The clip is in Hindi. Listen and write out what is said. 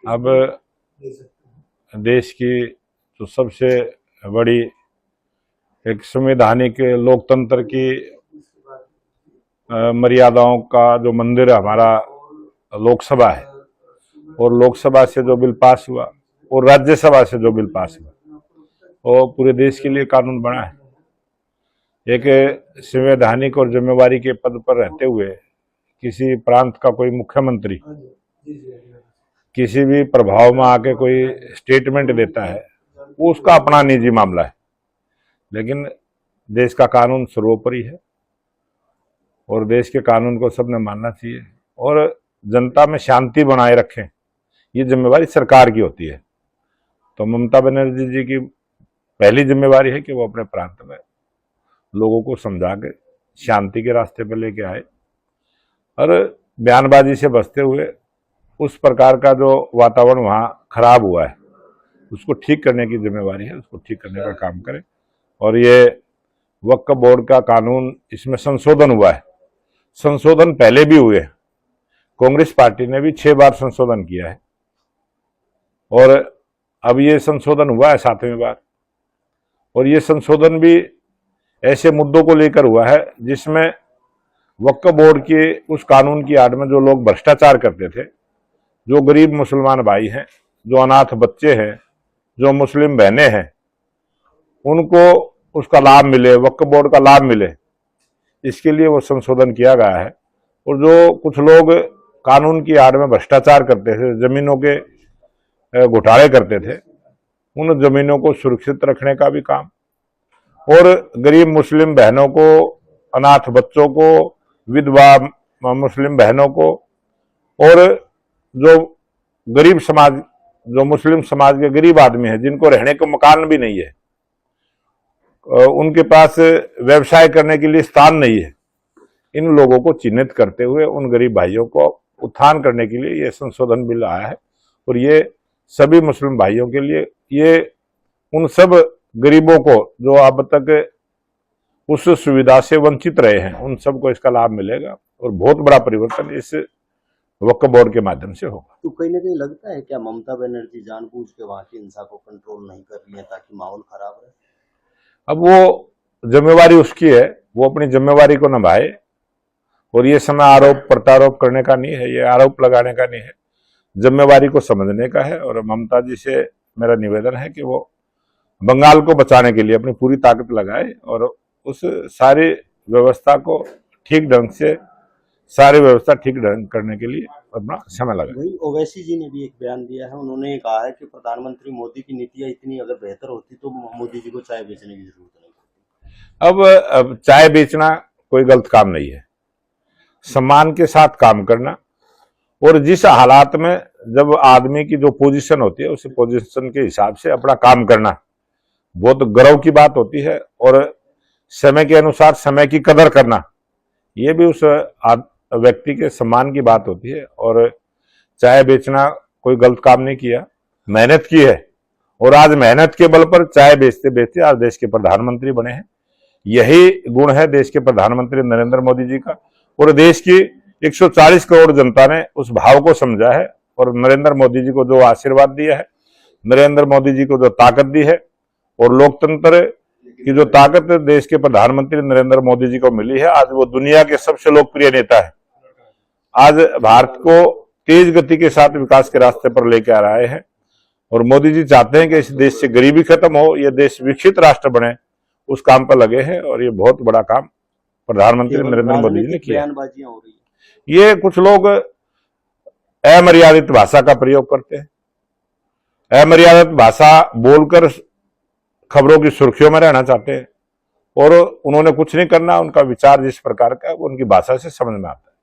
अब देश की जो सबसे बड़ी एक संवैधानिक लोकतंत्र की मर्यादाओं का जो मंदिर हमारा लोकसभा है, और लोकसभा से जो बिल पास हुआ और राज्यसभा से जो बिल पास हुआ वो पूरे देश के लिए कानून बना है। एक संवैधानिक और जिम्मेवारी के पद पर रहते हुए किसी प्रांत का कोई मुख्यमंत्री किसी भी प्रभाव में आके कोई स्टेटमेंट देता है, वो उसका अपना निजी मामला है, लेकिन देश का कानून सर्वोपरि है और देश के कानून को सबने मानना चाहिए और जनता में शांति बनाए रखें, ये जिम्मेवारी सरकार की होती है। तो ममता बनर्जी जी की पहली जिम्मेवारी है कि वो अपने प्रांत में लोगों को समझा के शांति के रास्ते पर लेके आए और बयानबाजी से बचते हुए उस प्रकार का जो वातावरण वहाँ खराब हुआ है उसको ठीक करने की जिम्मेवारी है, उसको ठीक करने का काम करें। और ये वक्फ बोर्ड का कानून, इसमें संशोधन हुआ है, संशोधन पहले भी हुए, कांग्रेस पार्टी ने भी 6 बार संशोधन किया है और अब ये संशोधन हुआ है 7वीं बार। और ये संशोधन भी ऐसे मुद्दों को लेकर हुआ है जिसमें वक्फ बोर्ड के उस कानून की आड़ में जो लोग भ्रष्टाचार करते थे, जो गरीब मुसलमान भाई हैं, जो अनाथ बच्चे हैं, जो मुस्लिम बहनें हैं, उनको उसका लाभ मिले, वक्फ बोर्ड का लाभ मिले, इसके लिए वो संशोधन किया गया है। और जो कुछ लोग कानून की आड़ में भ्रष्टाचार करते थे, जमीनों के घोटाले करते थे, उन जमीनों को सुरक्षित रखने का भी काम, और गरीब मुस्लिम बहनों को, अनाथ बच्चों को, विधवा मुस्लिम बहनों को, और जो गरीब समाज, जो मुस्लिम समाज के गरीब आदमी हैं जिनको रहने को मकान भी नहीं है, उनके पास व्यवसाय करने के लिए स्थान नहीं है, इन लोगों को चिन्हित करते हुए उन गरीब भाइयों को उत्थान करने के लिए ये संशोधन बिल आया है। और ये सभी मुस्लिम भाइयों के लिए, ये उन सब गरीबों को जो अब तक उस सुविधा से वंचित रहे हैं, उन सबको इसका लाभ मिलेगा और बहुत बड़ा परिवर्तन इस वक्फ बोर्ड के माध्यम से होगा। तो कहीं ना कहीं लगता है क्या ममता बनर्जी जानबूझ के वहां की हिंसा को कंट्रोल नहीं कर रही है ताकि माहौल खराब रहे? अब वो जिम्मेवारी उसकी है, वो अपनी जिम्मेवारी को निभाए और ये समय आरोप प्रत्यारोप करने का नहीं है, ये आरोप लगाने का नहीं है, जिम्मेवारी को समझने का है। और ममता जी से मेरा निवेदन है कि वो बंगाल को बचाने के लिए अपनी पूरी ताकत लगाए और उस सारी व्यवस्था को ठीक ढंग से, सारी व्यवस्था ठीक ढंग करने के लिए अपना समय लगाए। वही ओवैसी जी ने भी एक बयान दिया है, उन्होंने कहा है कि प्रधानमंत्री मोदी की नीतियां इतनी अगर बेहतर होती तो मोदी जी को चाय बेचने की जरूरत नहीं होती। अब चाय बेचना कोई गलत काम नहीं है, सम्मान के साथ काम करना और जिस हालात में जब आदमी की जो पोजीशन होती है उस पोजीशन के हिसाब से अपना काम करना बहुत गर्व की बात होती है। और समय के अनुसार समय की कदर करना, ये भी उस व्यक्ति के सम्मान की बात होती है। और चाय बेचना कोई गलत काम नहीं किया, मेहनत की है और आज मेहनत के बल पर चाय बेचते बेचते आज देश के प्रधानमंत्री बने हैं। यही गुण है देश के प्रधानमंत्री नरेंद्र मोदी जी का। और देश की 140 करोड़ जनता ने उस भाव को समझा है और नरेंद्र मोदी जी को जो आशीर्वाद दिया है, नरेंद्र मोदी जी को जो ताकत दी है और लोकतंत्र की जो ताकत देश के प्रधानमंत्री नरेंद्र मोदी जी को मिली है, आज वो दुनिया के सबसे लोकप्रिय नेता है। आज भारत को तेज गति के साथ विकास के रास्ते पर लेकर आ रहे हैं और मोदी जी चाहते हैं कि इस देश से गरीबी खत्म हो, यह देश विकसित राष्ट्र बने, उस काम पर लगे हैं। और ये बहुत बड़ा काम प्रधानमंत्री नरेंद्र मोदी जी ने किया। बयानबाजियां हो रही है, ये कुछ लोग अमर्यादित भाषा का प्रयोग करते हैं, अमर्यादित भाषा बोलकर खबरों की सुर्खियों में रहना चाहते हैं और उन्होंने कुछ नहीं करना, उनका विचार जिस प्रकार का है वो उनकी भाषा से समझ में आता है।